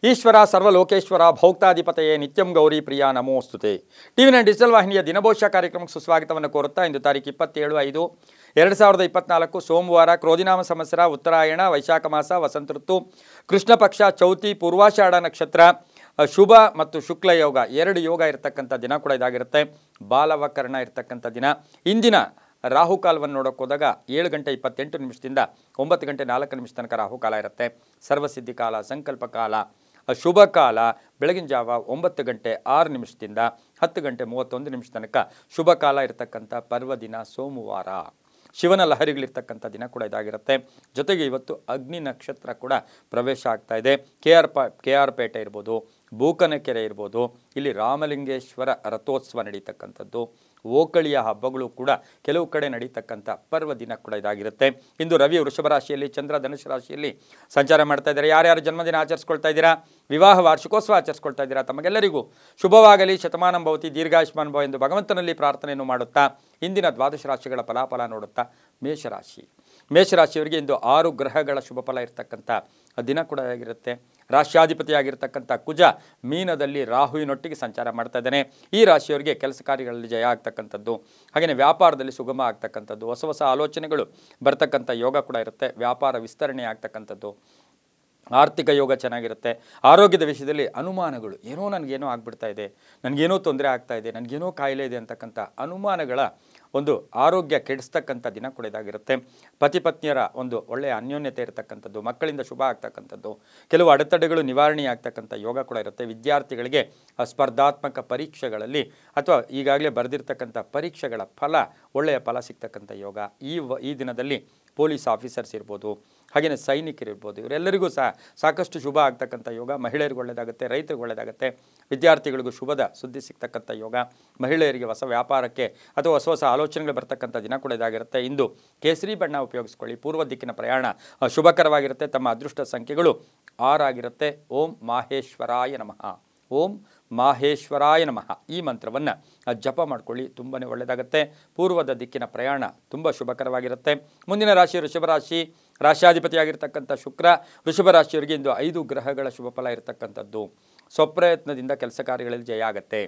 ಈಶ್ವರ ಸರ್ವಲೋಕೇಶ್ವರ ಭೌಕ್ತಾಧಿಪತಯೇ ನಿತ್ಯಂ ಗೌರಿ ಪ್ರಿಯ ನಮೋಸ್ತುತೆ. ಟಿವಿ9 ಡಿಜಿಟಲ್ ವಾಹಿನಿಯ ದಿನಭವಿಷ್ಯ ಕಾರ್ಯಕ್ರಮಕ್ಕೆ ಸುಸ್ವಾಗತವನ್ನು ಕೋರುತ್ತಾ ಇಂದು ತಾರೀಕು 27/5/2024 ಸೋಮವಾರ ಕ್ರೋಧಿನಾಮ ಸಂವತ್ಸರ ಉತ್ತರಾಯಣ ವೈಶಾಖ ಮಾಸ ವಸಂತ ಋತು ಕೃಷ್ಣ ಪಕ್ಷ ಚೌತಿ ಪೂರ್ವಾಷಾಢ ನಕ್ಷತ್ರ ಶುಭ ಮತ್ತು ಶುಕ್ಲ ಯೋಗ ಎರಡು ಯೋಗ ಇರತಕ್ಕಂಥ ದಿನ ಕೂಡ ಇದಾಗಿರುತ್ತೆ. ಬಾಲವಕರ್ಣ ಇರತಕ್ಕಂಥ ದಿನ. ಇಂದಿನ ರಾಹುಕಾಲವನ್ನು ನೋಡೋಕೆ ಹೋದಾಗ 7:28 9:04 ತನಕ ರಾಹುಕಾಲ ಇರುತ್ತೆ. ಸರ್ವಸಿದ್ಧಿ ಕಾಲ, ಸಂಕಲ್ಪ ಕಾಲ, ಶುಭ ಕಾಲ ಬೆಳಗಿನ ಜಾವ 9:06 10:31 ತನಕ ಶುಭ ಕಾಲ ಇರತಕ್ಕಂಥ ಪರ್ವದಿನ ಸೋಮವಾರ. ಶಿವನ ಲಹರಿಗಳಿರ್ತಕ್ಕಂಥ ದಿನ ಕೂಡ ಇದಾಗಿರುತ್ತೆ. ಜೊತೆಗೆ ಇವತ್ತು ಅಗ್ನಿ ನಕ್ಷತ್ರ ಕೂಡ ಪ್ರವೇಶ ಆಗ್ತಾ ಇದೆ. ಕೆ.ಆರ್. ಪೇಟೆ ಇರ್ಬೋದು, ಬೂಕನಕೆರೆ ಇರ್ಬೋದು, ಇಲ್ಲಿ ರಾಮಲಿಂಗೇಶ್ವರ ರಥೋತ್ಸವ ನಡೀತಕ್ಕಂಥದ್ದು, ಓಕಳಿಯ ಹಬ್ಬಗಳು ಕೂಡ ಕೆಲವು ಕಡೆ ನಡೀತಕ್ಕಂಥ ಪರ್ವದಿನ ಕೂಡ ಇದಾಗಿರುತ್ತೆ. ಇಂದು ರವಿ ವೃಷಭ ರಾಶಿಯಲ್ಲಿ, ಚಂದ್ರ ಧನುಷ್ ರಾಶಿಯಲ್ಲಿ ಸಂಚಾರ ಮಾಡ್ತಾ ಇದ್ದಾರೆ. ಯಾರ್ಯಾರು ಜನ್ಮದಿನ ಆಚರಿಸ್ಕೊಳ್ತಾ ಇದ್ದೀರಾ, ವಿವಾಹ ವಾರ್ಷಿಕೋತ್ಸವ ಆಚರಿಸ್ಕೊಳ್ತಾ ಇದ್ದೀರಾ, ತಮಗೆಲ್ಲರಿಗೂ ಶುಭವಾಗಲಿ, ಶತಮಾನಂ ಭವತಿ, ದೀರ್ಘಾಯುಷ್ಮಾನ್ ಭವ ಎಂದು ಭಗವಂತನಲ್ಲಿ ಪ್ರಾರ್ಥನೆಯನ್ನು ಮಾಡುತ್ತಾ ಇಂದಿನ ದ್ವಾದಶ ರಾಶಿಗಳ ಫಲಾಫಲ ನೋಡುತ್ತಾ ಮೇಷರಾಶಿಯವರಿಗೆ ಇಂದು 6 ಗ್ರಹಗಳ ಶುಭ ಫಲ ಇರತಕ್ಕಂಥ ದಿನ ಕೂಡ ಆಗಿರುತ್ತೆ. ರಾಶ್ಯಾಧಿಪತಿಯಾಗಿರ್ತಕ್ಕಂಥ ಕುಜ ಮೀನದಲ್ಲಿ ರಾಹುವಿನೊಟ್ಟಿಗೆ ಸಂಚಾರ ಮಾಡ್ತಾ ಇದ್ದಾನೆ. ಈ ರಾಶಿಯವರಿಗೆ ಕೆಲಸ ಕಾರ್ಯಗಳಲ್ಲಿ ಜಯ ಆಗ್ತಕ್ಕಂಥದ್ದು, ಹಾಗೆಯೇ ವ್ಯಾಪಾರದಲ್ಲಿ ಸುಗಮ ಆಗ್ತಕ್ಕಂಥದ್ದು, ಹೊಸ ಹೊಸ ಆಲೋಚನೆಗಳು ಬರ್ತಕ್ಕಂಥ ಯೋಗ ಕೂಡ ಇರುತ್ತೆ. ವ್ಯಾಪಾರ ವಿಸ್ತರಣೆ ಆಗ್ತಕ್ಕಂಥದ್ದು, ಆರ್ಥಿಕ ಯೋಗ ಚೆನ್ನಾಗಿರುತ್ತೆ. ಆರೋಗ್ಯದ ವಿಷಯದಲ್ಲಿ ಅನುಮಾನಗಳು, ನನಗೇನೋ ಆಗ್ಬಿಡ್ತಾ ಇದೆ, ನನಗೇನೋ ತೊಂದರೆ ಆಗ್ತಾ ಇದೆ, ನನಗೇನೋ ಕಾಯಿಲೆ ಇದೆ ಅಂತಕ್ಕಂಥ ಅನುಮಾನಗಳ ಒಂದು ಆರೋಗ್ಯ ಕೆಡಿಸ್ತಕ್ಕಂಥ ದಿನ ಕೂಡ ಇದಾಗಿರುತ್ತೆ. ಪತಿ ಪತ್ನಿಯರ ಒಂದು ಒಳ್ಳೆಯ ಅನ್ಯೋನ್ಯತೆ ಇರತಕ್ಕಂಥದ್ದು, ಮಕ್ಕಳಿಂದ ಶುಭ ಆಗ್ತಕ್ಕಂಥದ್ದು, ಕೆಲವು ಅಡೆತಡೆಗಳು ನಿವಾರಣೆ ಆಗ್ತಕ್ಕಂಥ ಯೋಗ ಕೂಡ ಇರುತ್ತೆ. ವಿದ್ಯಾರ್ಥಿಗಳಿಗೆ ಸ್ಪರ್ಧಾತ್ಮಕ ಪರೀಕ್ಷೆಗಳಲ್ಲಿ ಅಥವಾ ಈಗಾಗಲೇ ಬರೆದಿರ್ತಕ್ಕಂಥ ಪರೀಕ್ಷೆಗಳ ಒಳ್ಳೆಯ ಫಲ ಸಿಗ್ತಕ್ಕಂಥ ಯೋಗ. ಈ ದಿನದಲ್ಲಿ ಪೊಲೀಸ್ ಆಫೀಸರ್ಸ್ ಇರ್ಬೋದು, ಹಾಗೆಯೇ ಸೈನಿಕರು ಇರ್ಬೋದು, ಇವರೆಲ್ಲರಿಗೂ ಸಾಕಷ್ಟು ಶುಭ ಆಗ್ತಕ್ಕಂಥ ಯೋಗ. ಮಹಿಳೆಯರಿಗೆ ಒಳ್ಳೆಯದಾಗುತ್ತೆ, ರೈತರಿಗೆ ಒಳ್ಳೆಯದಾಗುತ್ತೆ, ವಿದ್ಯಾರ್ಥಿಗಳಿಗೂ ಶುಭದ ಸುದ್ದಿ ಸಿಗ್ತಕ್ಕಂಥ ಯೋಗ. ಮಹಿಳೆಯರಿಗೆ ಹೊಸ ವ್ಯಾಪಾರಕ್ಕೆ ಅಥವಾ ಹೊಸ ಹೊಸ ಆಲೋಚನೆಗಳು ಬರ್ತಕ್ಕಂಥ ದಿನ ಕೂಡ ಇದಾಗಿರುತ್ತೆ. ಇಂದು ಕೇಸರಿ ಬಣ್ಣ ಉಪಯೋಗಿಸ್ಕೊಳ್ಳಿ. ಪೂರ್ವ ದಿಕ್ಕಿನ ಪ್ರಯಾಣ ಶುಭಕರವಾಗಿರುತ್ತೆ. ತಮ್ಮ ಅದೃಷ್ಟ ಸಂಖ್ಯೆಗಳು 6 ಆಗಿರುತ್ತೆ. ಓಂ ಮಾಹೇಶ್ವರಾಯ ನಮಃ, ಓಂ ಮಾಹೇಶ್ವರಾಯ ನಮಃ ಈ ಮಂತ್ರವನ್ನು ಜಪ ಮಾಡ್ಕೊಳ್ಳಿ, ತುಂಬಾ ಒಳ್ಳೆಯದಾಗುತ್ತೆ. ಪೂರ್ವದ ದಿಕ್ಕಿನ ಪ್ರಯಾಣ ತುಂಬ ಶುಭಕರವಾಗಿರುತ್ತೆ. ಮುಂದಿನ ರಾಶಿ ವೃಷಭ ರಾಶಿ. ರಾಶ್ಯಾಧಿಪತಿಯಾಗಿರ್ತಕ್ಕಂಥ ಶುಕ್ರ ವೃಷಭ ರಾಶಿಯವರಿಗೆ ಇಂದು 5 ಗ್ರಹಗಳ ಶುಭ ಫಲ ಇರತಕ್ಕಂಥದ್ದು. ಸ್ವಪ್ರಯತ್ನದಿಂದ ಕೆಲಸ ಕಾರ್ಯಗಳಲ್ಲಿ ಜಯ ಆಗುತ್ತೆ.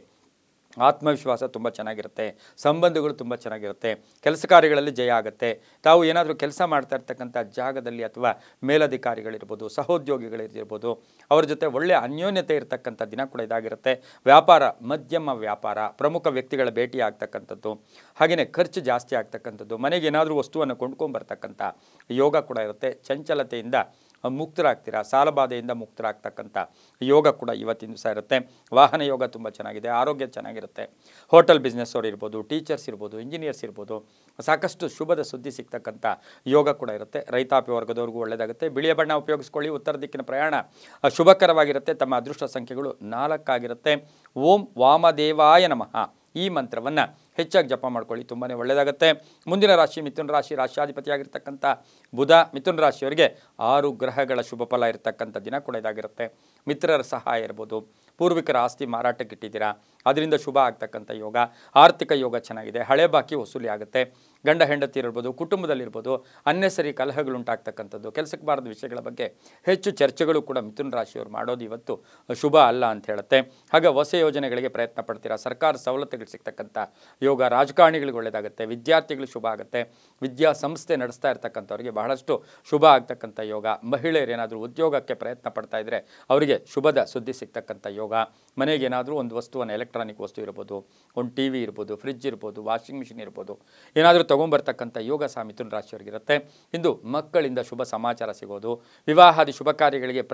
ಆತ್ಮವಿಶ್ವಾಸ ತುಂಬ ಚೆನ್ನಾಗಿರುತ್ತೆ. ಸಂಬಂಧಗಳು ತುಂಬ ಚೆನ್ನಾಗಿರುತ್ತೆ. ಕೆಲಸ ಕಾರ್ಯಗಳಲ್ಲಿ ಜಯ ಆಗುತ್ತೆ. ತಾವು ಏನಾದರೂ ಕೆಲಸ ಮಾಡ್ತಾ ಇರ್ತಕ್ಕಂಥ ಜಾಗದಲ್ಲಿ ಅಥವಾ ಮೇಲಧಿಕಾರಿಗಳಿರ್ಬೋದು, ಸಹೋದ್ಯೋಗಿಗಳಿರ್ಬೋದು, ಅವ್ರ ಜೊತೆ ಒಳ್ಳೆಯ ಅನ್ಯೋನ್ಯತೆ ಇರತಕ್ಕಂಥ ದಿನ ಕೂಡ ಇದಾಗಿರುತ್ತೆ. ವ್ಯಾಪಾರ ಮಧ್ಯಮ ವ್ಯಾಪಾರ, ಪ್ರಮುಖ ವ್ಯಕ್ತಿಗಳ ಭೇಟಿ ಆಗ್ತಕ್ಕಂಥದ್ದು, ಹಾಗೆಯೇ ಖರ್ಚು ಜಾಸ್ತಿ ಆಗ್ತಕ್ಕಂಥದ್ದು, ಮನೆಗೆ ಏನಾದರೂ ವಸ್ತುವನ್ನು ಕೊಂಡ್ಕೊಂಬರ್ತಕ್ಕಂಥ ಯೋಗ ಕೂಡ ಇರುತ್ತೆ. ಚಂಚಲತೆಯಿಂದ ಮುಕ್ತರಾಗ್ತೀರಾ, ಸಾಲಬಾಧೆಯಿಂದ ಮುಕ್ತರಾಗ್ತಕ್ಕಂಥ ಯೋಗ ಕೂಡ ಇವತ್ತಿನ ದಿವಸ ಇರುತ್ತೆ. ವಾಹನ ಯೋಗ ತುಂಬ ಚೆನ್ನಾಗಿದೆ. ಆರೋಗ್ಯ ಚೆನ್ನಾಗಿರುತ್ತೆ. ಹೋಟೆಲ್ ಬಿಸ್ನೆಸ್ ಅವರು ಇರ್ಬೋದು, ಟೀಚರ್ಸ್ ಇರ್ಬೋದು, ಇಂಜಿನಿಯರ್ಸ್ ಇರ್ಬೋದು, ಸಾಕಷ್ಟು ಶುಭದ ಸುದ್ದಿ ಸಿಗ್ತಕ್ಕಂಥ ಯೋಗ ಕೂಡ ಇರುತ್ತೆ. ರೈತಾಪಿ ವರ್ಗದವ್ರಿಗೂ ಒಳ್ಳೆಯದಾಗುತ್ತೆ. ಬಿಳಿಯ ಬಣ್ಣ ಉಪಯೋಗಿಸ್ಕೊಳ್ಳಿ. ಉತ್ತರ ದಿಕ್ಕಿನ ಪ್ರಯಾಣ ಶುಭಕರವಾಗಿರುತ್ತೆ. ತಮ್ಮ ಅದೃಷ್ಟ ಸಂಖ್ಯೆಗಳು 4 ಆಗಿರುತ್ತೆ. ಓಂ ವಾಮದೇವಾಯ ನಮಃ ಈ ಮಂತ್ರವನ್ನು ಹೆಚ್ಚಾಗಿ ಜಪ ಮಾಡ್ಕೊಳ್ಳಿ, ತುಂಬಾ ಒಳ್ಳೆಯದಾಗುತ್ತೆ. ಮುಂದಿನ ರಾಶಿ ಮಿಥುನ ರಾಶಿ. ರಾಶ್ಯಾಧಿಪತಿಯಾಗಿರ್ತಕ್ಕಂಥ ಬುಧ ಮಿಥುನ ರಾಶಿಯವರಿಗೆ 6 ಗ್ರಹಗಳ ಶುಭ ಫಲ ಇರತಕ್ಕಂಥ ದಿನ ಕೂಡ ಇದಾಗಿರುತ್ತೆ. ಮಿತ್ರರ ಸಹಾಯ ಇರ್ಬೋದು, ಪೂರ್ವಿಕರ ಆಸ್ತಿ ಮಾರಾಟಕ್ಕೆ ಇಟ್ಟಿದ್ದೀರಾ, ಅದರಿಂದ ಶುಭ ಆಗ್ತಕ್ಕಂಥ ಯೋಗ. ಆರ್ಥಿಕ ಯೋಗ ಚೆನ್ನಾಗಿದೆ. ಹಳೆ ಬಾಕಿ ವಸೂಲಿ ಆಗುತ್ತೆ. ಗಂಡ ಹೆಂಡತಿ ಇರ್ಬೋದು, ಕುಟುಂಬದಲ್ಲಿರ್ಬೋದು, ಅನ್ನೆಸರಿ ಕಲಹಗಳು ಉಂಟಾಗ್ತಕ್ಕಂಥದ್ದು, ಕೆಲಸಕ್ಕೆ ಬಾರದ ವಿಷಯಗಳ ಬಗ್ಗೆ ಹೆಚ್ಚು ಚರ್ಚೆಗಳು ಕೂಡ ಮಿಥುನ ರಾಶಿಯವರು ಮಾಡೋದು ಇವತ್ತು ಶುಭ ಅಲ್ಲ ಅಂತ ಹೇಳುತ್ತೆ. ಹಾಗೆ ಹೊಸ ಯೋಜನೆಗಳಿಗೆ ಪ್ರಯತ್ನ ಪಡ್ತೀರಾ. ಸರ್ಕಾರ ಸವಲತ್ತುಗಳು ಸಿಗ್ತಕ್ಕಂಥ ಯೋಗ. ರಾಜಕಾರಣಿಗಳಿಗೆ ಒಳ್ಳೆಯದಾಗುತ್ತೆ. ವಿದ್ಯಾರ್ಥಿಗಳಿಗೆ ಶುಭ ಆಗುತ್ತೆ. ವಿದ್ಯಾಸಂಸ್ಥೆ ನಡೆಸ್ತಾ ಇರ್ತಕ್ಕಂಥವ್ರಿಗೆ ಬಹಳಷ್ಟು ಶುಭ ಆಗ್ತಕ್ಕಂಥ ಯೋಗ. ಮಹಿಳೆಯರು ಏನಾದರೂ ಉದ್ಯೋಗಕ್ಕೆ ಪ್ರಯತ್ನ ಪಡ್ತಾ ಇದ್ದರೆ ಅವರಿಗೆ ಶುಭದ ಸುದ್ದಿ ಸಿಗ್ತಕ್ಕಂಥ ಯೋಗ. ಮನೆಗೆ ಏನಾದರೂ ಒಂದು ವಸ್ತುವನ್ನು, ಎಲೆಕ್ಟ್ರಾನಿಕ್ ವಸ್ತು ಇರ್ಬೋದು, ಒಂದು TV ಇರ್ಬೋದು, ಫ್ರಿಡ್ಜ್ ಇರ್ಬೋದು, ವಾಷಿಂಗ್ ಮಿಷಿನ್ ಇರ್ಬೋದು, ಏನಾದರೂ ತೊಗೊಂಬರ್ತಕ್ಕಂಥ ಯೋಗ ಸಹ ಮಿಥುನ ರಾಶಿಯವರಿಗಿರುತ್ತೆ. ಇಂದು ಮಕ್ಕಳಿಂದ ಶುಭ ಸಮಾಚಾರ ಸಿಗೋದು. ವಿವಾಹಾದಿ ಶುಭ ಕಾರ್ಯಗಳಿಗೆ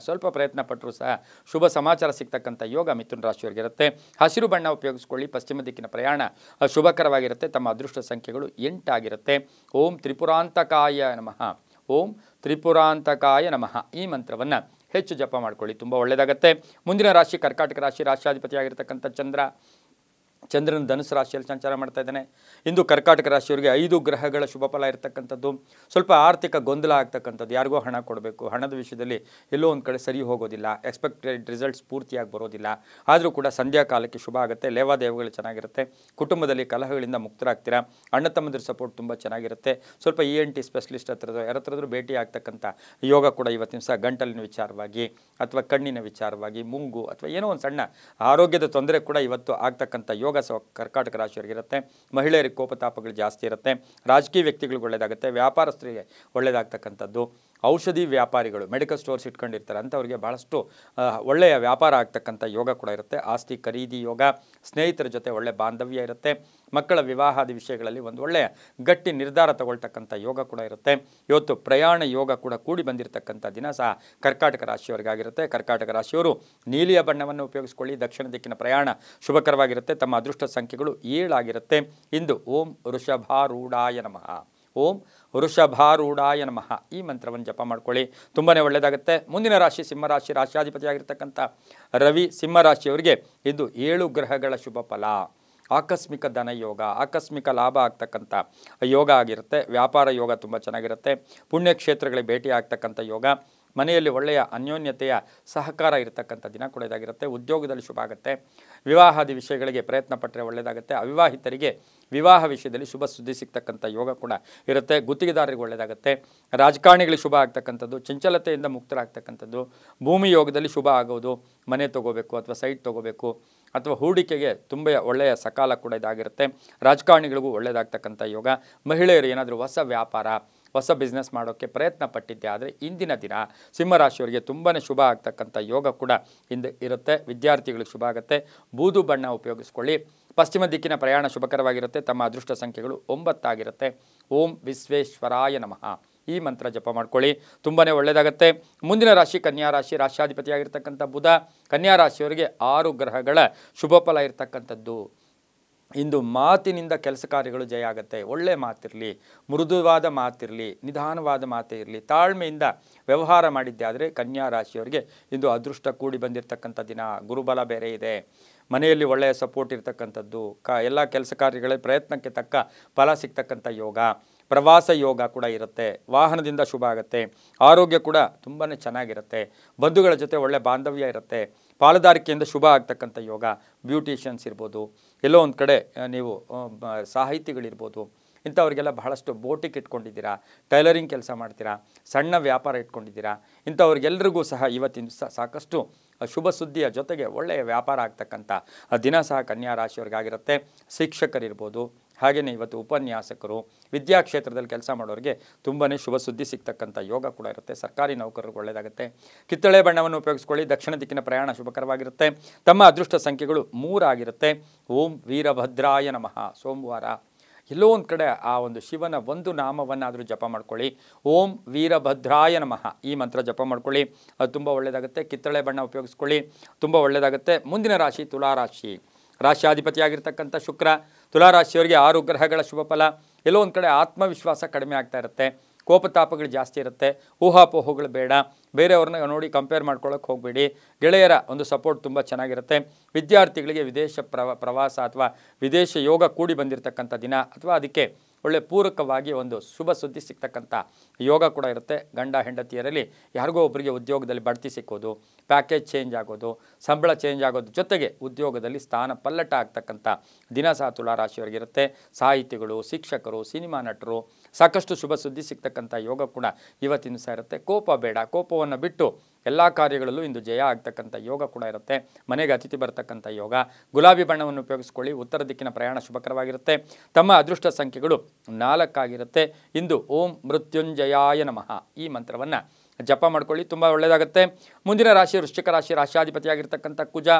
ಸ್ವಲ್ಪ ಪ್ರಯತ್ನ ಪಟ್ಟರೂ ಸಹ ಶುಭ ಸಮಾಚಾರ ಸಿಗ್ತಕ್ಕಂಥ ಯೋಗ ಮಿಥುನ ರಾಶಿಯವರಿಗಿರುತ್ತೆ. ಹಸಿರು ಬಣ್ಣ ಉಪಯೋಗಿಸ್ಕೊಳ್ಳಿ. ಪಶ್ಚಿಮ ದಿಕ್ಕಿನ ಪ್ರಯಾಣ ಶುಭಕರವಾಗಿರುತ್ತೆ. ತಮ್ಮ ಅದೃಷ್ಟ ಸಂಖ್ಯೆಗಳು 8 ಆಗಿರುತ್ತೆ. ಓಂ ತ್ರಿಪುರಾಂತಕಾಯ ನಮಃ, ಓಂ ತ್ರಿಪುರಾಂತಕಾಯ ನಮಃ ಈ ಮಂತ್ರವನ್ನು ಹೆಚ್ಚು ಜಪ ಮಾಡ್ಕೊಳ್ಳಿ, ತುಂಬ ಒಳ್ಳೆಯದಾಗುತ್ತೆ. ಮುಂದಿನ ರಾಶಿ ಕರ್ಕಾಟಕ ರಾಶಿ. ರಾಶ್ಯಾಧಿಪತಿಯಾಗಿರ್ತಕ್ಕಂಥ ಚಂದ್ರ ಚಂದ್ರನ ಧನುಸು ರಾಶಿಯಲ್ಲಿ ಸಂಚಾರ ಮಾಡ್ತಾ ಇದ್ದಾನೆ. ಇಂದು ಕರ್ಕಾಟಕ ರಾಶಿಯವರಿಗೆ 5 ಗ್ರಹಗಳ ಶುಭ ಫಲ ಇರತಕ್ಕಂಥದ್ದು. ಸ್ವಲ್ಪ ಆರ್ಥಿಕ ಗೊಂದಲ ಆಗ್ತಕ್ಕಂಥದ್ದು, ಯಾರಿಗೋ ಹಣ ಕೊಡಬೇಕು, ಹಣದ ವಿಷಯದಲ್ಲಿ ಎಲ್ಲೋ ಒಂದು ಕಡೆ ಸರಿ ಹೋಗೋದಿಲ್ಲ, ಎಕ್ಸ್ಪೆಕ್ಟೆಡ್ ರಿಸಲ್ಟ್ಸ್ ಪೂರ್ತಿಯಾಗಿ ಬರೋದಿಲ್ಲ. ಆದರೂ ಕೂಡ ಸಂಧ್ಯಾ ಕಾಲಕ್ಕೆ ಶುಭ ಆಗುತ್ತೆ, ಲೇವಾದೇವಿಗಳು ಚೆನ್ನಾಗಿರುತ್ತೆ, ಕುಟುಂಬದಲ್ಲಿ ಕಲಹಗಳಿಂದ ಮುಕ್ತರಾಗ್ತೀರಾ, ಅಣ್ಣ ತಮ್ಮಂದಿರ ಸಪೋರ್ಟ್ ತುಂಬ ಚೆನ್ನಾಗಿರುತ್ತೆ. ಸ್ವಲ್ಪ ENT ಸ್ಪೆಷಲಿಸ್ಟ್ ಯಾರತ್ರಾದ್ರೂ ಭೇಟಿ ಆಗ್ತಕ್ಕಂಥ ಯೋಗ ಕೂಡ ಇವತ್ತಿನ ಸಹ ಗಂಟಲಿನ ವಿಚಾರವಾಗಿ ಅಥವಾ ಕಣ್ಣಿನ ವಿಚಾರವಾಗಿ, ಮೂಗು ಅಥವಾ ಏನೋ ಒಂದು ಸಣ್ಣ ಆರೋಗ್ಯದ ತೊಂದರೆ ಕೂಡ ಇವತ್ತು ಆಗ್ತಕ್ಕಂಥ ಯೋಗ ಕರ್ಕಾಟಕ ರಾಶಿಯವರಿಗಿರುತ್ತೆ. ಮಹಿಳೆಯರಿಗೆ ಕೋಪತಾಪಗಳು ಜಾಸ್ತಿ ಇರುತ್ತೆ. ರಾಜಕೀಯ ವ್ಯಕ್ತಿಗಳಿಗೆ ಒಳ್ಳೆಯದಾಗುತ್ತೆ, ವ್ಯಾಪಾರಸ್ಥರಿಗೆ ಒಳ್ಳೆಯದಾಗ್ತಕ್ಕಂಥದ್ದು. ಔಷಧಿ ವ್ಯಾಪಾರಿಗಳು ಮೆಡಿಕಲ್ ಸ್ಟೋರ್ಸ್ ಇಟ್ಕೊಂಡಿರ್ತಾರೆ ಅಂಥವ್ರಿಗೆ ಭಾಳಷ್ಟು ಒಳ್ಳೆಯ ವ್ಯಾಪಾರ ಆಗ್ತಕ್ಕಂಥ ಯೋಗ ಕೂಡ ಇರುತ್ತೆ. ಆಸ್ತಿ ಖರೀದಿ ಯೋಗ, ಸ್ನೇಹಿತರ ಜೊತೆ ಒಳ್ಳೆ ಬಾಂಧವ್ಯ ಇರುತ್ತೆ. ಮಕ್ಕಳ ವಿವಾಹಾದಿ ವಿಷಯಗಳಲ್ಲಿ ಒಂದು ಒಳ್ಳೆಯ ಗಟ್ಟಿ ನಿರ್ಧಾರ ತಗೊಳ್ತಕ್ಕಂಥ ಯೋಗ ಕೂಡ ಇರುತ್ತೆ. ಇವತ್ತು ಪ್ರಯಾಣ ಯೋಗ ಕೂಡ ಕೂಡಿ ಬಂದಿರತಕ್ಕಂಥ ದಿನ ಸಹ ಕರ್ಕಾಟಕ ರಾಶಿಯವರಿಗಾಗಿರುತ್ತೆ. ಕರ್ಕಾಟಕ ರಾಶಿಯವರು ನೀಲಿಯ ಬಣ್ಣವನ್ನು ಉಪಯೋಗಿಸಿಕೊಳ್ಳಿ. ದಕ್ಷಿಣ ದಿಕ್ಕಿನ ಪ್ರಯಾಣ ಶುಭಕರವಾಗಿರುತ್ತೆ. ತಮ್ಮ ಅದೃಷ್ಟ ಸಂಖ್ಯೆಗಳು 7 ಆಗಿರುತ್ತೆ. ಇಂದು ಓಂ ವೃಷಭಾರೂಢಾಯ ನಮಃ, ಓಂ ವೃಷಭಾರೂಢಾಯ ನಮಃ ಈ ಮಂತ್ರವನ್ನು ಜಪ ಮಾಡ್ಕೊಳ್ಳಿ, ತುಂಬಾ ಒಳ್ಳೆಯದಾಗುತ್ತೆ. ಮುಂದಿನ ರಾಶಿ ಸಿಂಹರಾಶಿ, ರಾಶಿಯಾಧಿಪತಿಯಾಗಿರ್ತಕ್ಕಂಥ ರವಿ ಸಿಂಹರಾಶಿಯವರಿಗೆ ಇದು 7 ಗ್ರಹಗಳ ಶುಭ ಫಲ. ಆಕಸ್ಮಿಕ ಧನ ಯೋಗ, ಆಕಸ್ಮಿಕ ಲಾಭ ಆಗ್ತಕ್ಕಂಥ ಯೋಗ ಆಗಿರುತ್ತೆ. ವ್ಯಾಪಾರ ಯೋಗ ತುಂಬ ಚೆನ್ನಾಗಿರುತ್ತೆ. ಪುಣ್ಯಕ್ಷೇತ್ರಗಳಿಗೆ ಭೇಟಿ ಆಗ್ತಕ್ಕಂಥ ಯೋಗ, ಮನೆಯಲ್ಲಿ ಒಳ್ಳೆಯ ಅನ್ಯೋನ್ಯತೆಯ ಸಹಕಾರ ಇರತಕ್ಕಂಥ ದಿನ ಕೂಡ ಇದಾಗಿರುತ್ತೆ. ಉದ್ಯೋಗದಲ್ಲಿ ಶುಭ ಆಗುತ್ತೆ. ವಿವಾಹಾದಿ ವಿಷಯಗಳಿಗೆ ಪ್ರಯತ್ನ ಪಟ್ಟರೆ ಒಳ್ಳೆಯದಾಗುತ್ತೆ. ಅವಿವಾಹಿತರಿಗೆ ವಿವಾಹ ವಿಷಯದಲ್ಲಿ ಶುಭ ಸುದ್ದಿ ಸಿಗ್ತಕ್ಕಂಥ ಯೋಗ ಕೂಡ ಇರುತ್ತೆ. ಗುತ್ತಿಗೆದಾರರಿಗೆ ಒಳ್ಳೆಯದಾಗುತ್ತೆ. ರಾಜಕಾರಣಿಗಳಿಗೆ ಶುಭ ಆಗ್ತಕ್ಕಂಥದ್ದು, ಚಂಚಲತೆಯಿಂದ ಮುಕ್ತರಾಗ್ತಕ್ಕಂಥದ್ದು, ಭೂಮಿ ಯೋಗದಲ್ಲಿ ಶುಭ ಆಗೋದು, ಮನೆ ತೊಗೋಬೇಕು ಅಥವಾ ಸೈಟ್ ತೊಗೋಬೇಕು ಅಥವಾ ಹೂಡಿಕೆಗೆ ತುಂಬ ಒಳ್ಳೆಯ ಸಕಾಲ ಕೂಡ ಇದಾಗಿರುತ್ತೆ. ರಾಜಕಾರಣಿಗಳಿಗೂ ಒಳ್ಳೆಯದಾಗ್ತಕ್ಕಂಥ ಯೋಗ. ಮಹಿಳೆಯರು ಏನಾದರೂ ಹೊಸ ವ್ಯಾಪಾರ, ಹೊಸ ಬಿಸ್ನೆಸ್ ಮಾಡೋಕ್ಕೆ ಪ್ರಯತ್ನ ಪಟ್ಟಿದ್ದೆ ಆದರೆ ಇಂದಿನ ದಿನ ಸಿಂಹರಾಶಿಯವರಿಗೆ ತುಂಬಾ ಶುಭ ಆಗ್ತಕ್ಕಂಥ ಯೋಗ ಕೂಡ ಇಂದು ಇರುತ್ತೆ. ವಿದ್ಯಾರ್ಥಿಗಳಿಗೆ ಶುಭ ಆಗುತ್ತೆ. ಬೂದು ಬಣ್ಣ ಉಪಯೋಗಿಸ್ಕೊಳ್ಳಿ. ಪಶ್ಚಿಮ ದಿಕ್ಕಿನ ಪ್ರಯಾಣ ಶುಭಕರವಾಗಿರುತ್ತೆ. ತಮ್ಮ ಅದೃಷ್ಟ ಸಂಖ್ಯೆಗಳು 9 ಆಗಿರುತ್ತೆ. ಓಂ ವಿಶ್ವೇಶ್ವರಾಯ ನಮಃ ಈ ಮಂತ್ರ ಜಪ ಮಾಡ್ಕೊಳ್ಳಿ, ತುಂಬಾ ಒಳ್ಳೆಯದಾಗುತ್ತೆ. ಮುಂದಿನ ರಾಶಿ ಕನ್ಯಾ ರಾಶಿ, ರಾಶಿಯಾಧಿಪತಿಯಾಗಿರ್ತಕ್ಕಂಥ ಬುಧ. ಕನ್ಯಾ ರಾಶಿಯವರಿಗೆ 6 ಗ್ರಹಗಳ ಶುಭ ಫಲ ಇರತಕ್ಕಂಥದ್ದು. ಇಂದು ಮಾತಿನಿಂದ ಕೆಲಸ ಕಾರ್ಯಗಳು ಜಯ ಆಗುತ್ತೆ. ಒಳ್ಳೆ ಮಾತಿರಲಿ, ಮೃದುವಾದ ಮಾತಿರಲಿ, ನಿಧಾನವಾದ ಮಾತೇ ಇರಲಿ, ತಾಳ್ಮೆಯಿಂದ ವ್ಯವಹಾರ ಮಾಡಿದ್ದೆ ಆದರೆ ಕನ್ಯಾ ರಾಶಿಯವರಿಗೆ ಇಂದು ಅದೃಷ್ಟ ಕೂಡಿ ಬಂದಿರತಕ್ಕಂಥ ದಿನ. ಗುರುಬಲ ಬೇರೆ ಇದೆ. ಮನೆಯಲ್ಲಿ ಒಳ್ಳೆಯ ಸಪೋರ್ಟ್ ಇರತಕ್ಕಂಥದ್ದು, ಎಲ್ಲ ಕೆಲಸ ಕಾರ್ಯಗಳ ಪ್ರಯತ್ನಕ್ಕೆ ತಕ್ಕ ಫಲ ಸಿಗ್ತಕ್ಕಂಥ ಯೋಗ. ಪ್ರವಾಸ ಯೋಗ ಕೂಡ ಇರುತ್ತೆ. ವಾಹನದಿಂದ ಶುಭ ಆಗುತ್ತೆ. ಆರೋಗ್ಯ ಕೂಡ ತುಂಬಾ ಚೆನ್ನಾಗಿರುತ್ತೆ. ಬಂಧುಗಳ ಜೊತೆ ಒಳ್ಳೆ ಬಾಂಧವ್ಯ ಇರುತ್ತೆ. ಪಾಲುದಾರಿಕೆಯಿಂದ ಶುಭ ಆಗ್ತಕ್ಕಂಥ ಯೋಗ. ಬ್ಯೂಟಿಷಿಯನ್ಸ್ ಇರ್ಬೋದು, ಎಲ್ಲೋ ಒಂದು ಕಡೆ ನೀವು ಸಾಹಿತಿಗಳಿರ್ಬೋದು, ಇಂಥವ್ರಿಗೆಲ್ಲ ಬಹಳಷ್ಟು ಬೋಟಿಕ್ ಇಟ್ಕೊಂಡಿದ್ದೀರಾ, ಟೈಲರಿಂಗ್ ಕೆಲಸ ಮಾಡ್ತೀರಾ, ಸಣ್ಣ ವ್ಯಾಪಾರ ಇಟ್ಕೊಂಡಿದ್ದೀರಾ, ಇಂಥವ್ರಿಗೆಲ್ಲರಿಗೂ ಸಹ ಇವತ್ತಿನ ಸಾಕಷ್ಟು ಶುಭ ಸುದ್ದಿಯ ಜೊತೆಗೆ ಒಳ್ಳೆಯ ವ್ಯಾಪಾರ ಆಗ್ತಕ್ಕಂಥ ದಿನ ಸಹ ಕನ್ಯಾ ರಾಶಿಯವರಿಗಾಗಿರುತ್ತೆ. ಶಿಕ್ಷಕರಿರ್ಬೋದು, ಹಾಗೆಯೇ ಇವತ್ತು ಉಪನ್ಯಾಸಕರು, ವಿದ್ಯಾಕ್ಷೇತ್ರದಲ್ಲಿ ಕೆಲಸ ಮಾಡೋರಿಗೆ ತುಂಬಾ ಶುಭ ಸುದ್ದಿ ಸಿಗ್ತಕ್ಕಂಥ ಯೋಗ ಕೂಡ ಇರುತ್ತೆ. ಸರ್ಕಾರಿ ನೌಕರರಿಗೆ ಒಳ್ಳೆಯದಾಗುತ್ತೆ. ಕಿತ್ತಳೆ ಬಣ್ಣವನ್ನು ಉಪಯೋಗಿಸ್ಕೊಳ್ಳಿ. ದಕ್ಷಿಣ ದಿಕ್ಕಿನ ಪ್ರಯಾಣ ಶುಭಕರವಾಗಿರುತ್ತೆ. ತಮ್ಮ ಅದೃಷ್ಟ ಸಂಖ್ಯೆಗಳು 3 ಆಗಿರುತ್ತೆ. ಓಂ ವೀರಭದ್ರಾಯ ನಮಃ ಸೋಮವಾರ ಎಲ್ಲೋ ಒಂದು ಕಡೆ ಆ ಒಂದು ಶಿವನ ಒಂದು ನಾಮವನ್ನಾದರೂ ಜಪ ಮಾಡ್ಕೊಳ್ಳಿ. ಓಂ ವೀರಭದ್ರಾಯ ನಮಃ ಈ ಮಂತ್ರ ಜಪ ಮಾಡ್ಕೊಳ್ಳಿ, ಅದು ತುಂಬ ಒಳ್ಳೆಯದಾಗುತ್ತೆ. ಕಿತ್ತಳೆ ಬಣ್ಣ ಉಪಯೋಗಿಸ್ಕೊಳ್ಳಿ, ತುಂಬ ಒಳ್ಳೆಯದಾಗುತ್ತೆ. ಮುಂದಿನ ರಾಶಿ ತುಲಾರಾಶಿ, ರಾಶಿಯಾಧಿಪತಿಯಾಗಿರ್ತಕ್ಕಂಥ ಶುಕ್ರ. ತುಲಾರಾಶಿಯವರಿಗೆ 6 ಗ್ರಹಗಳ ಶುಭ ಫಲ. ಎಲ್ಲೋ ಒಂದು ಕಡೆ ಆತ್ಮವಿಶ್ವಾಸ ಕಡಿಮೆ ಆಗ್ತಾ ಇರುತ್ತೆ. ಕೋಪತಾಪಗಳು ಜಾಸ್ತಿ ಇರುತ್ತೆ. ಊಹಾಪೋಹಗಳು ಬೇಡ. ಬೇರೆಯವ್ರನ್ನ ನೋಡಿ ಕಂಪೇರ್ ಮಾಡ್ಕೊಳ್ಳೋಕೆ ಹೋಗಬೇಡಿ. ಗೆಳೆಯರ ಒಂದು ಸಪೋರ್ಟ್ ತುಂಬ ಚೆನ್ನಾಗಿರುತ್ತೆ. ವಿದ್ಯಾರ್ಥಿಗಳಿಗೆ ವಿದೇಶ ಪ್ರವಾಸ ಅಥವಾ ವಿದೇಶ ಯೋಗ ಕೂಡಿ ಬಂದಿರತಕ್ಕಂಥ ದಿನ ಅಥವಾ ಅದಕ್ಕೆ ಒಳ್ಳೆ ಪೂರಕವಾಗಿ ಒಂದು ಶುಭ ಸುದ್ದಿ ಸಿಗ್ತಕ್ಕಂಥ ಯೋಗ ಕೂಡ ಇರುತ್ತೆ. ಗಂಡ ಹೆಂಡತಿಯರಲ್ಲಿ ಯಾರಿಗೋ ಒಬ್ಬರಿಗೆ ಉದ್ಯೋಗದಲ್ಲಿ ಬಡ್ತಿ ಸಿಕ್ಕೋದು, ಪ್ಯಾಕೇಜ್ ಚೇಂಜ್ ಆಗೋದು, ಸಂಬಳ ಚೇಂಜ್ ಆಗೋದು, ಜೊತೆಗೆ ಉದ್ಯೋಗದಲ್ಲಿ ಸ್ಥಾನ ಪಲ್ಲಟ ಆಗ್ತಕ್ಕಂಥ ದಿನ ಸಹ ತುಲಾರಾಶಿಯವರಿಗಿರುತ್ತೆ. ಸಾಹಿತಿಗಳು, ಶಿಕ್ಷಕರು, ಸಿನಿಮಾ ನಟರು ಸಾಕಷ್ಟು ಶುಭ ಸುದ್ದಿ ಸಿಗ್ತಕ್ಕಂಥ ಯೋಗ ಕೂಡ ಇವತ್ತಿನ ಸಹ ಇರುತ್ತೆ. ಕೋಪ ಬೇಡ, ಕೋಪವನ್ನು ಬಿಟ್ಟು ಎಲ್ಲ ಕಾರ್ಯಗಳಲ್ಲೂ ಇಂದು ಜಯ ಆಗ್ತಕ್ಕಂಥ ಯೋಗ ಕೂಡ ಇರುತ್ತೆ. ಮನೆಗೆ ಅತಿಥಿ ಬರ್ತಕ್ಕಂಥ ಯೋಗ. ಗುಲಾಬಿ ಬಣ್ಣವನ್ನು ಉಪಯೋಗಿಸ್ಕೊಳ್ಳಿ. ಉತ್ತರ ದಿಕ್ಕಿನ ಪ್ರಯಾಣ ಶುಭಕರವಾಗಿರುತ್ತೆ. ತಮ್ಮ ಅದೃಷ್ಟ ಸಂಖ್ಯೆಗಳು 4 ಆಗಿರುತ್ತೆ. ಇಂದು ಓಂ ಮೃತ್ಯುಂಜಯಾಯ ನಮಃ ಈ ಮಂತ್ರವನ್ನು ಜಪ ಮಾಡ್ಕೊಳ್ಳಿ, ತುಂಬ ಒಳ್ಳೆಯದಾಗುತ್ತೆ. ಮುಂದಿನ ರಾಶಿ ವೃಶ್ಚಿಕ ರಾಶಿ, ರಾಶಿಯಾಧಿಪತಿಯಾಗಿರ್ತಕ್ಕಂಥ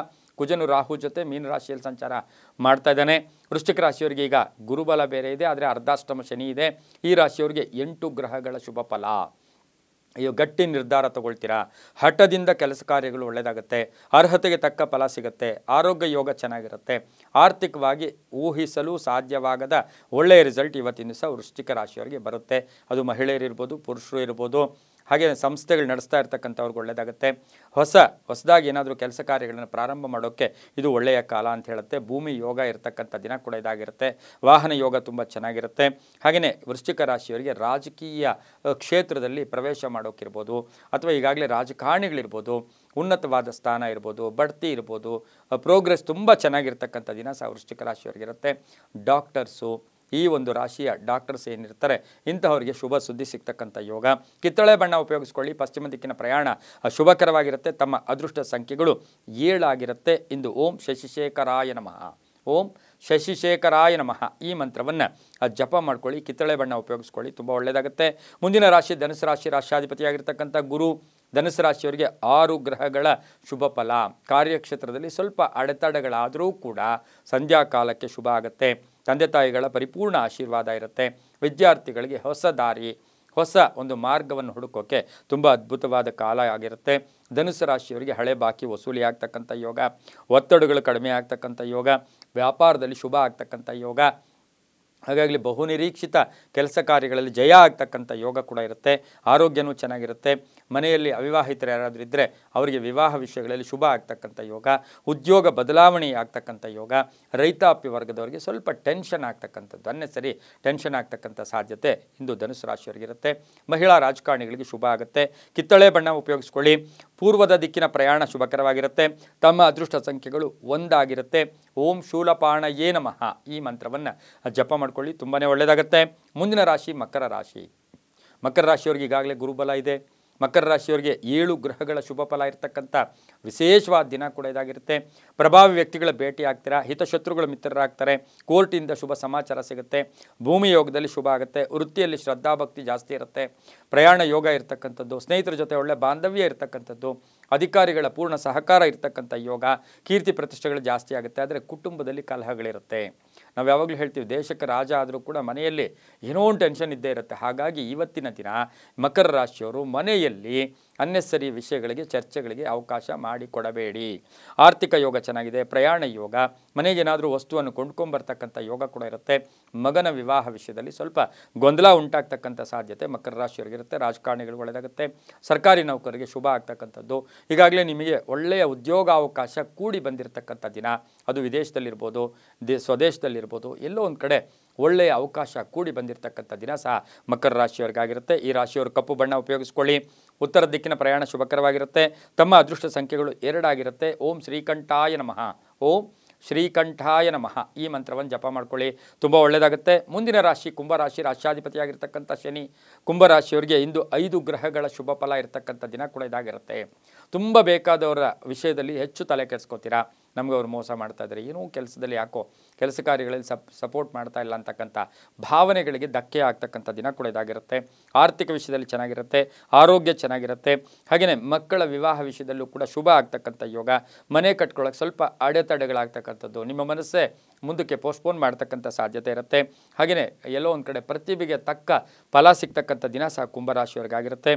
ಕುಜನು ರಾಹು ಜೊತೆ ಮೀನ ರಾಶಿಯಲ್ಲಿ ಸಂಚಾರ ಮಾಡ್ತಾ ಇದ್ದಾನೆ. ವೃಶ್ಚಿಕ ರಾಶಿಯವರಿಗೆ ಈಗ ಗುರುಬಲ ಬೇರೆ ಇದೆ, ಆದರೆ ಅರ್ಧಾಷ್ಟಮ ಶನಿ ಇದೆ. ಈ ರಾಶಿಯವರಿಗೆ 8 ಗ್ರಹಗಳ ಶುಭ ಫಲ. ಅಯ್ಯೋ ಗಟ್ಟಿ ನಿರ್ಧಾರ ತಗೊಳ್ತೀರಾ. ಹಠದಿಂದ ಕೆಲಸ ಕಾರ್ಯಗಳು ಒಳ್ಳೆಯದಾಗುತ್ತೆ. ಅರ್ಹತೆಗೆ ತಕ್ಕ ಫಲ ಸಿಗುತ್ತೆ. ಆರೋಗ್ಯ ಯೋಗ ಚೆನ್ನಾಗಿರುತ್ತೆ. ಆರ್ಥಿಕವಾಗಿ ಊಹಿಸಲು ಸಾಧ್ಯವಾಗದ ಒಳ್ಳೆಯ ರಿಸಲ್ಟ್ ಇವತ್ತಿನ ಸಹ ವೃಶ್ಚಿಕ ರಾಶಿಯವರಿಗೆ ಬರುತ್ತೆ. ಅದು ಮಹಿಳೆಯರಿರ್ಬೋದು, ಪುರುಷರು ಇರ್ಬೋದು, ಹಾಗೆ ಸಂಸ್ಥೆಗಳು ನಡೆಸ್ತಾ ಇರ್ತಕ್ಕಂಥವ್ರಿಗೆ ಒಳ್ಳೆಯದಾಗುತ್ತೆ. ಹೊಸದಾಗಿ ಏನಾದರೂ ಕೆಲಸ ಕಾರ್ಯಗಳನ್ನು ಪ್ರಾರಂಭ ಮಾಡೋಕ್ಕೆ ಇದು ಒಳ್ಳೆಯ ಕಾಲ ಅಂತ ಹೇಳುತ್ತೆ. ಭೂಮಿ ಯೋಗ ಇರತಕ್ಕಂಥ ದಿನ ಕೂಡ ಇದಾಗಿರುತ್ತೆ. ವಾಹನ ಯೋಗ ತುಂಬ ಚೆನ್ನಾಗಿರುತ್ತೆ. ಹಾಗೆಯೇ ವೃಶ್ಚಿಕ ರಾಶಿಯವರಿಗೆ ರಾಜಕೀಯ ಕ್ಷೇತ್ರದಲ್ಲಿ ಪ್ರವೇಶ ಮಾಡೋಕ್ಕಿರ್ಬೋದು, ಅಥವಾ ಈಗಾಗಲೇ ರಾಜಕಾರಣಿಗಳಿರ್ಬೋದು, ಉನ್ನತವಾದ ಸ್ಥಾನ ಇರ್ಬೋದು, ಬಡ್ತಿ ಇರ್ಬೋದು, ಪ್ರೋಗ್ರೆಸ್ ತುಂಬ ಚೆನ್ನಾಗಿರ್ತಕ್ಕಂಥ ದಿನ ಸಹ ವೃಶ್ಚಿಕ ರಾಶಿಯವರಿಗಿರುತ್ತೆ. ಡಾಕ್ಟರ್ಸು, ಈ ಒಂದು ರಾಶಿಯ ಡಾಕ್ಟರ್ಸ್ ಏನಿರ್ತಾರೆ ಇಂತಹವರಿಗೆ ಶುಭ ಸುದ್ದಿ ಸಿಗ್ತಕ್ಕಂಥ ಯೋಗ. ಕಿತ್ತಳೆ ಬಣ್ಣ ಉಪಯೋಗಿಸ್ಕೊಳ್ಳಿ. ಪಶ್ಚಿಮ ದಿಕ್ಕಿನ ಪ್ರಯಾಣ ಶುಭಕರವಾಗಿರುತ್ತೆ. ತಮ್ಮ ಅದೃಷ್ಟ ಸಂಖ್ಯೆಗಳು 7 ಆಗಿರುತ್ತೆ. ಇಂದು ಓಂ ಶಶಿಶೇಖರಾಯ ನಮಃ, ಓಂ ಶಶಿಶೇಖರಾಯ ನಮಃ ಈ ಮಂತ್ರವನ್ನು ಜಪ ಮಾಡ್ಕೊಳ್ಳಿ. ಕಿತ್ತಳೆ ಬಣ್ಣ ಉಪಯೋಗಿಸ್ಕೊಳ್ಳಿ, ತುಂಬ ಒಳ್ಳೆಯದಾಗುತ್ತೆ. ಮುಂದಿನ ರಾಶಿ ಧನುಸು ರಾಶಿ. ರಾಶ್ಯಾಧಿಪತಿಯಾಗಿರ್ತಕ್ಕಂಥ ಗುರು. ಧನುಸು ರಾಶಿಯವರಿಗೆ 6 ಗ್ರಹಗಳ ಶುಭ ಫಲ. ಕಾರ್ಯಕ್ಷೇತ್ರದಲ್ಲಿ ಸ್ವಲ್ಪ ಅಡೆತಡೆಗಳಾದರೂ ಕೂಡ ಸಂಧ್ಯಾಕಾಲಕ್ಕೆ ಶುಭ ಆಗುತ್ತೆ. ತಂದೆ ತಾಯಿಗಳ ಪರಿಪೂರ್ಣ ಆಶೀರ್ವಾದ ಇರುತ್ತೆ. ವಿದ್ಯಾರ್ಥಿಗಳಿಗೆ ಹೊಸ ದಾರಿ, ಹೊಸ ಒಂದು ಮಾರ್ಗವನ್ನು ಹುಡುಕೋಕ್ಕೆ ತುಂಬ ಅದ್ಭುತವಾದ ಕಾಲ ಆಗಿರುತ್ತೆ. ಧನುಸು ರಾಶಿಯವರಿಗೆ ಹಳೆ ಬಾಕಿ ವಸೂಲಿ ಆಗ್ತಕ್ಕಂಥ ಯೋಗ, ಒತ್ತಡಗಳು ಕಡಿಮೆ ಆಗ್ತಕ್ಕಂಥ ಯೋಗ, ವ್ಯಾಪಾರದಲ್ಲಿ ಶುಭ ಆಗ್ತಕ್ಕಂಥ ಯೋಗ. ಹಾಗಾಗಿ ಬಹುನಿರೀಕ್ಷಿತ ಕೆಲಸ ಕಾರ್ಯಗಳಲ್ಲಿ ಜಯ ಆಗ್ತಕ್ಕಂಥ ಯೋಗ ಕೂಡ ಇರುತ್ತೆ. ಆರೋಗ್ಯನೂ ಚೆನ್ನಾಗಿರುತ್ತೆ. ಮನೆಯಲ್ಲಿ ಅವಿವಾಹಿತರು ಯಾರಾದರೂ ಇದ್ದರೆ ಅವರಿಗೆ ವಿವಾಹ ವಿಷಯಗಳಲ್ಲಿ ಶುಭ ಆಗ್ತಕ್ಕಂಥ ಯೋಗ, ಉದ್ಯೋಗ ಬದಲಾವಣೆ ಆಗ್ತಕ್ಕಂಥ ಯೋಗ. ರೈತಾಪಿ ವರ್ಗದವರಿಗೆ ಸ್ವಲ್ಪ ಟೆನ್ಷನ್ ಆಗ್ತಕ್ಕಂಥದ್ದು, ಅನ್ನೆಸರಿ ಟೆನ್ಷನ್ ಆಗ್ತಕ್ಕಂಥ ಸಾಧ್ಯತೆ ಇಂದು ಧನುಸು ರಾಶಿಯವರಿಗಿರುತ್ತೆ. ಮಹಿಳಾ ರಾಜಕಾರಣಿಗಳಿಗೆ ಶುಭ ಆಗುತ್ತೆ. ಕಿತ್ತಳೆ ಬಣ್ಣ ಉಪಯೋಗಿಸ್ಕೊಳ್ಳಿ. ಪೂರ್ವದ ದಿಕ್ಕಿನ ಪ್ರಯಾಣ ಶುಭಕರವಾಗಿರುತ್ತೆ. ತಮ್ಮ ಅದೃಷ್ಟ ಸಂಖ್ಯೆಗಳು 1 ಆಗಿರುತ್ತೆ. ಓಂ ಶೂಲಪಾಣಯೇ ನಮಃ ಈ ಮಂತ್ರವನ್ನು ಜಪ ಮಾಡ್ಕೊಳ್ಳಿ, ತುಂಬಾ ಒಳ್ಳೆಯದಾಗುತ್ತೆ. ಮುಂದಿನ ರಾಶಿ ಮಕರ ರಾಶಿ. ಮಕರ ರಾಶಿಯವರಿಗೆ ಈಗಾಗಲೇ ಗುರುಬಲ ಇದೆ. ಮಕರ ರಾಶಿಯವರಿಗೆ 7 ಗ್ರಹಗಳ ಶುಭ ಫಲ ಇರತಕ್ಕಂಥ ವಿಶೇಷವಾದ ದಿನ ಕೂಡ ಇದಾಗಿರುತ್ತೆ. ಪ್ರಭಾವಿ ವ್ಯಕ್ತಿಗಳ ಭೇಟಿ ಆಗ್ತೀರಾ. ಹಿತಶತ್ರುಗಳು ಮಿತ್ರರಾಗ್ತಾರೆ. ಕೋರ್ಟಿಂದ ಶುಭ ಸಮಾಚಾರ ಸಿಗುತ್ತೆ. ಭೂಮಿ ಯೋಗದಲ್ಲಿ ಶುಭ ಆಗುತ್ತೆ. ವೃತ್ತಿಯಲ್ಲಿ ಶ್ರದ್ಧಾಭಕ್ತಿ ಜಾಸ್ತಿ ಇರುತ್ತೆ. ಪ್ರಯಾಣ ಯೋಗ ಇರತಕ್ಕಂಥದ್ದು, ಸ್ನೇಹಿತರ ಜೊತೆ ಒಳ್ಳೆ ಬಾಂಧವ್ಯ ಇರತಕ್ಕಂಥದ್ದು, ಅಧಿಕಾರಿಗಳ ಪೂರ್ಣ ಸಹಕಾರ ಇರತಕ್ಕಂಥ ಯೋಗ. ಕೀರ್ತಿ ಪ್ರತಿಷ್ಠೆಗಳು ಜಾಸ್ತಿ ಆಗುತ್ತೆ. ಆದರೆ ಕುಟುಂಬದಲ್ಲಿ ಕಲಹಗಳಿರುತ್ತೆ. ನಾವು ಯಾವಾಗಲೂ ಹೇಳ್ತೀವಿ, ದೇಶಕ್ಕೆ ರಾಜ ಆದರೂ ಕೂಡ ಮನೆಯಲ್ಲಿ ಏನೋ ಒಂದು ಟೆನ್ಷನ್ ಇದ್ದೇ ಇರುತ್ತೆ. ಹಾಗಾಗಿ ಇವತ್ತಿನ ದಿನ ಮಕರ ರಾಶಿಯವರು ಮನೆಯಲ್ಲಿ ಅನ್ನೆಸರಿ ವಿಷಯಗಳಿಗೆ, ಚರ್ಚೆಗಳಿಗೆ ಅವಕಾಶ ಮಾಡಿಕೊಡಬೇಡಿ. ಆರ್ಥಿಕ ಯೋಗ ಚೆನ್ನಾಗಿದೆ. ಪ್ರಯಾಣ ಯೋಗ, ಮನೆಗೇನಾದರೂ ವಸ್ತುವನ್ನು ಕೊಂಡ್ಕೊಂಬರ್ತಕ್ಕಂಥ ಯೋಗ ಕೂಡ ಇರುತ್ತೆ. ಮಗನ ವಿವಾಹ ವಿಷಯದಲ್ಲಿ ಸ್ವಲ್ಪ ಗೊಂದಲ ಉಂಟಾಗ್ತಕ್ಕಂಥ ಸಾಧ್ಯತೆ ಮಕರ ರಾಶಿಯವರಿಗಿರುತ್ತೆ. ರಾಜಕಾರಣಿಗಳು ಒಳ್ಳೆಯದಾಗುತ್ತೆ. ಸರ್ಕಾರಿ ನೌಕರರಿಗೆ ಶುಭ ಆಗ್ತಕ್ಕಂಥದ್ದು. ಈಗಾಗಲೇ ನಿಮಗೆ ಒಳ್ಳೆಯ ಉದ್ಯೋಗಾವಕಾಶ ಕೂಡಿ ಬಂದಿರತಕ್ಕಂಥ ದಿನ. ಅದು ವಿದೇಶದಲ್ಲಿರ್ಬೋದು, ಸ್ವದೇಶದಲ್ಲಿರ್ಬೋದು, ಎಲ್ಲೋ ಒಂದು ಕಡೆ ಒಳ್ಳೆಯ ಅವಕಾಶ ಕೂಡಿ ಬಂದಿರತಕ್ಕಂಥ ದಿನ ಸಹ ಮಕರ ರಾಶಿಯವರಿಗಾಗಿರುತ್ತೆ. ಈ ರಾಶಿಯವರು ಕಪ್ಪು ಬಣ್ಣ ಉಪಯೋಗಿಸ್ಕೊಳ್ಳಿ. ಉತ್ತರ ದಿಕ್ಕಿನ ಪ್ರಯಾಣ ಶುಭಕರವಾಗಿರುತ್ತೆ. ತಮ್ಮ ಅದೃಷ್ಟ ಸಂಖ್ಯೆಗಳು 2 ಆಗಿರುತ್ತೆ. ಓಂ ಶ್ರೀಕಂಠಾಯ ನಮಃ, ಓಂ ಶ್ರೀಕಂಠಾಯ ನಮಃ ಈ ಮಂತ್ರವನ್ನು ಜಪ ಮಾಡ್ಕೊಳ್ಳಿ, ತುಂಬ ಒಳ್ಳೆಯದಾಗುತ್ತೆ. ಮುಂದಿನ ರಾಶಿ ಕುಂಭರಾಶಿ. ರಾಶ್ಯಾಧಿಪತಿಯಾಗಿರ್ತಕ್ಕಂಥ ಶನಿ. ಕುಂಭರಾಶಿಯವರಿಗೆ ಇಂದು 5 ಗ್ರಹಗಳ ಶುಭ ಫಲ ಇರತಕ್ಕಂಥ ದಿನ ಕೂಡ ಇದಾಗಿರುತ್ತೆ. ತುಂಬ ಬೇಕಾದವರ ವಿಷಯದಲ್ಲಿ ಹೆಚ್ಚು ತಲೆ ಕೆಡಿಸ್ಕೋತೀರಾ. ನಮಗೆ ಅವ್ರು ಮೋಸ ಮಾಡ್ತಾ ಇದ್ದಾರೆ, ಏನೋ ಕೆಲಸದಲ್ಲಿ ಯಾಕೋ ಕೆಲಸ ಕಾರ್ಯಗಳಲ್ಲಿ ಸಪೋರ್ಟ್ ಮಾಡ್ತಾ ಇಲ್ಲ ಅಂತಕ್ಕಂಥ ಭಾವನೆಗಳಿಗೆ ಧಕ್ಕೆ ಆಗ್ತಕ್ಕಂಥ ದಿನ ಕೂಡ ಇದಾಗಿರುತ್ತೆ. ಆರ್ಥಿಕ ವಿಷಯದಲ್ಲಿ ಚೆನ್ನಾಗಿರುತ್ತೆ. ಆರೋಗ್ಯ ಚೆನ್ನಾಗಿರುತ್ತೆ. ಹಾಗೆಯೇ ಮಕ್ಕಳ ವಿವಾಹ ವಿಷಯದಲ್ಲೂ ಕೂಡ ಶುಭ ಆಗ್ತಕ್ಕಂಥ ಯೋಗ. ಮನೆ ಕಟ್ಕೊಳ್ಳೋಕೆ ಸ್ವಲ್ಪ ಅಡೆತಡೆಗಳಾಗ್ತಕ್ಕಂಥದ್ದು, ನಿಮ್ಮ ಮನಸ್ಸೇ ಮುಂದಕ್ಕೆ ಪೋಸ್ಟ್ಪೋನ್ ಮಾಡ್ತಕ್ಕಂಥ ಸಾಧ್ಯತೆ ಇರುತ್ತೆ. ಹಾಗೆಯೇ ಎಲ್ಲೋ ಒಂದು ಕಡೆ ಪ್ರತಿಭೆಗೆ ತಕ್ಕ ಫಲ ಸಿಗ್ತಕ್ಕಂಥ ದಿನ ಸಹ ಕುಂಭರಾಶಿಯವರಿಗಾಗಿರುತ್ತೆ.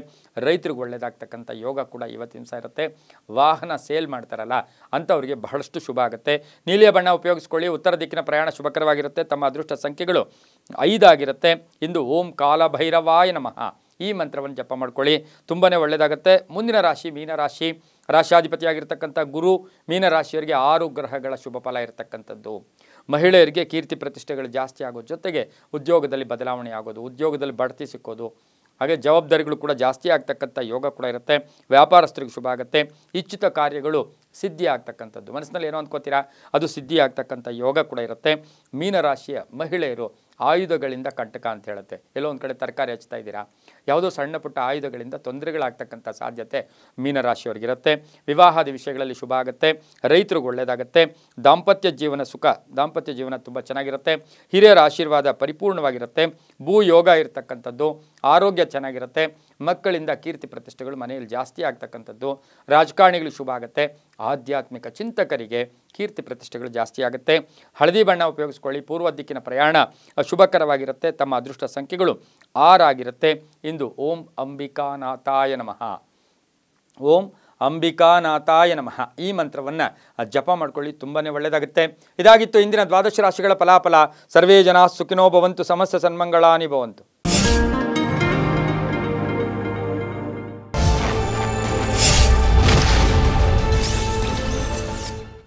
ರೈತರಿಗೆ ಒಳ್ಳೆಯದಾಗ್ತಕ್ಕಂಥ ಯೋಗ ಕೂಡ ಇವತ್ತಿನ ಸಹ ಇರುತ್ತೆ. ವಾಹನ ಸೇಲ್ ಮಾಡ್ತಾರಲ್ಲ ಅಂಥವ್ರಿಗೆ ಬಹಳಷ್ಟು ಶುಭ ಆಗುತ್ತೆ. ನೀಲಿಯ ಬಣ್ಣ ಉಪಯೋಗಿಸ್ಕೊಳ್ಳಿ. ಉತ್ತರ ದಿಕ್ಕಿನ ಪ್ರಯಾಣ ಶುಭಕರವಾಗಿರುತ್ತೆ. ತಮ್ಮ ಅದೃಷ್ಟ ಸಂಖ್ಯೆಗಳು 5 ಆಗಿರುತ್ತೆ. ಇಂದು ಓಂ ಕಾಲಭೈರವಾಯ ನಮಃ ಈ ಮಂತ್ರವನ್ನು ಜಪ ಮಾಡ್ಕೊಳ್ಳಿ, ತುಂಬಾ ಒಳ್ಳೆಯದಾಗುತ್ತೆ. ಮುಂದಿನ ರಾಶಿ ಮೀನರಾಶಿ. ರಾಶ್ಯಾಧಿಪತಿಯಾಗಿರ್ತಕ್ಕಂಥ ಗುರು. ಮೀನರಾಶಿಯವರಿಗೆ 6 ಗ್ರಹಗಳ ಶುಭ ಫಲ ಇರತಕ್ಕಂಥದ್ದು. ಮಹಿಳೆಯರಿಗೆ ಕೀರ್ತಿ ಪ್ರತಿಷ್ಠೆಗಳು ಜಾಸ್ತಿ ಆಗೋದು, ಜೊತೆಗೆ ಉದ್ಯೋಗದಲ್ಲಿ ಬದಲಾವಣೆ ಆಗೋದು, ಉದ್ಯೋಗದಲ್ಲಿ ಬಡ್ತಿ ಸಿಕ್ಕೋದು, ಹಾಗೆ ಜವಾಬ್ದಾರಿಗಳು ಕೂಡ ಜಾಸ್ತಿ ಆಗ್ತಕ್ಕಂಥ ಯೋಗ ಕೂಡ ಇರುತ್ತೆ. ವ್ಯಾಪಾರಸ್ಥರಿಗೆ ಶುಭ ಆಗುತ್ತೆ. ಇಚ್ಛಿತ ಕಾರ್ಯಗಳು ಸಿದ್ಧಿ ಆಗ್ತಕ್ಕಂಥದ್ದು, ಮನಸ್ಸಿನಲ್ಲಿ ಏನೋ ಅಂದ್ಕೋತೀರಾ ಅದು ಸಿದ್ಧಿ ಆಗ್ತಕ್ಕಂಥ ಯೋಗ ಕೂಡ ಇರುತ್ತೆ. ಮೀನರಾಶಿಯ ಮಹಿಳೆಯರು ಆಯುಧಗಳಿಂದ ಕಂಟಕ ಅಂತ ಹೇಳುತ್ತೆ. ಎಲ್ಲೋ ಒಂದು ಕಡೆ ತರಕಾರಿ ಹಚ್ತಾ ಇದ್ದೀರಾ, ಯಾವುದೋ ಸಣ್ಣ ಪುಟ್ಟ ಆಯುಧಗಳಿಂದ ತೊಂದರೆಗಳಾಗ್ತಕ್ಕಂಥ ಸಾಧ್ಯತೆ ಮೀನರಾಶಿಯವರಿಗಿರುತ್ತೆ. ವಿವಾಹಾದಿ ವಿಷಯಗಳಲ್ಲಿ ಶುಭ ಆಗುತ್ತೆ. ರೈತರಿಗೆ ಒಳ್ಳೆಯದಾಗುತ್ತೆ. ದಾಂಪತ್ಯ ಜೀವನ ಸುಖ, ದಾಂಪತ್ಯ ಜೀವನ ತುಂಬ ಚೆನ್ನಾಗಿರುತ್ತೆ. ಹಿರಿಯರ ಆಶೀರ್ವಾದ ಪರಿಪೂರ್ಣವಾಗಿರುತ್ತೆ. ಭೂ ಯೋಗ ಇರತಕ್ಕಂಥದ್ದು. ಆರೋಗ್ಯ ಚೆನ್ನಾಗಿರುತ್ತೆ. ಮಕ್ಕಳಿಂದ ಕೀರ್ತಿ ಪ್ರತಿಷ್ಠೆಗಳು ಮನೆಯಲ್ಲಿ ಜಾಸ್ತಿ ಆಗ್ತಕ್ಕಂಥದ್ದು. ರಾಜಕಾರಣಿಗಳಿಗೆ ಶುಭ ಆಗುತ್ತೆ. ಆಧ್ಯಾತ್ಮಿಕ ಚಿಂತಕರಿಗೆ ಕೀರ್ತಿ ಪ್ರತಿಷ್ಠೆಗಳು ಜಾಸ್ತಿ ಆಗುತ್ತೆ. ಹಳದಿ ಬಣ್ಣ ಉಪಯೋಗಿಸ್ಕೊಳ್ಳಿ. ಪೂರ್ವ ದಿಕ್ಕಿನ ಪ್ರಯಾಣ ಶುಭಕರವಾಗಿರುತ್ತೆ. ತಮ್ಮ ಅದೃಷ್ಟ ಸಂಖ್ಯೆಗಳು 6 ಆಗಿರುತ್ತೆ. ಇಂದು ಓಂ ಅಂಬಿಕಾನಾಥಾಯ ನಮಃ, ಓಂ ಅಂಬಿಕಾನಾಥಾಯ ನಮಃ ಈ ಮಂತ್ರವನ್ನು ಜಪ ಮಾಡ್ಕೊಳ್ಳಿ, ತುಂಬಾ ಒಳ್ಳೆಯದಾಗುತ್ತೆ. ಇದಾಗಿತ್ತು ಇಂದಿನ ದ್ವಾದಶ ರಾಶಿಗಳ ಫಲಾಫಲ. ಸರ್ವೇ ಜನ ಸುಖಿನೋ ಭವಂತು, ಸಮಸ್ತ ಸನ್ಮಂಗಳಾನಿ ಭವಂತು.